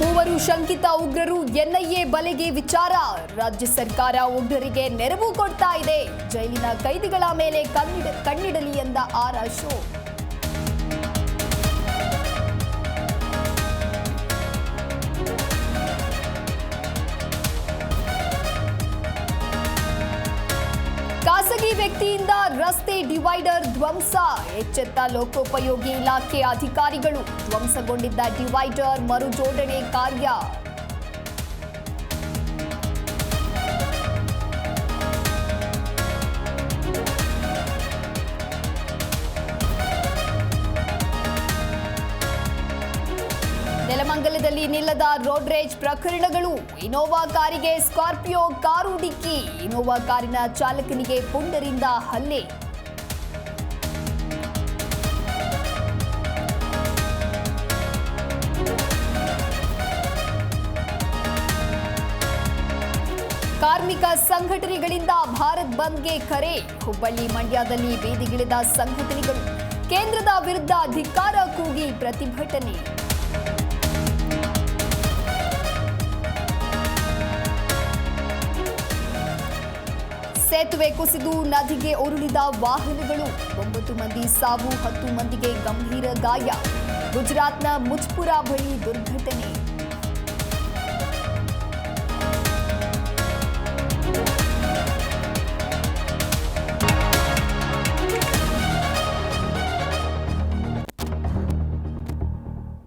ಮೂವರು ಶಂಕಿತ ಉಗ್ರರು ಎನ್ಐಎ ಬಲೆಗೆ ವಿಚಾರ. ರಾಜ್ಯ ಸರ್ಕಾರ ಉಗ್ರರಿಗೆ ನೆರವು ಕೊಡ್ತಾ ಇದೆ. ಜೈಲಿನ ಕೈದಿಗಳ ಮೇಲೆ ಕಣ್ಣಿಡಲಿ ಎಂದ ಆರ್ ಅಶೋಕ್. ಖಾಸಗಿ ವ್ಯಕ್ತಿಯಿಂದ ರಸ್ತೆ ಡಿವೈಡರ್ ಧ್ವಂಸ. ಎಚ್ಚೆತ್ತ ಲೋಕೋಪಯೋಗಿ ಇಲಾಖೆ ಅಧಿಕಾರಿಗಳು. ಧ್ವಂಸಗೊಂಡಿದ್ದ ಡಿವೈಡರ್ ಮರು ಜೋಡಣೆ ಕಾರ್ಯ. ನೆಲಮಂಗಲದಲ್ಲಿ ನಿಲ್ಲದ ರೋಡ್ ರೇಜ್ ಪ್ರಕರಣಗಳು. ಇನೋವಾ ಕಾರಿಗೆ ಸ್ಕಾರ್ಪಿಯೋ ಕಾರು ಡಿಕ್ಕಿ. ಇನೋವಾ ಕಾರಿನ ಚಾಲಕನಿಗೆ ಪುಂಡರಿಂದ ಹಲ್ಲೆ. ಕಾರ್ಮಿಕ ಸಂಘಟನೆಗಳಿಂದ ಭಾರತ್ ಬಂದ್ಗೆ ಕರೆ. ಹುಬ್ಬಳ್ಳಿ ಮಂಡ್ಯದಲ್ಲಿ ಬೀದಿಗಿಳಿದ ಸಂಘಟನೆಗಳು. ಕೇಂದ್ರದ ವಿರುದ್ಧ ಧಿಕ್ಕಾರ ಕೂಗಿ ಪ್ರತಿಭಟನೆ. ಸೇತುವೆ ಕುಸಿದು ನದಿಗೆ ಉರುಳಿದ ವಾಹನಗಳು. 9 ಮಂದಿ ಸಾವು, 10 ಮಂದಿಗೆ ಗಂಭೀರ ಗಾಯ. ಗುಜರಾತ್ನ ಮುಜ್ಪುರ ಬಳಿ ದುರ್ಘಟನೆ.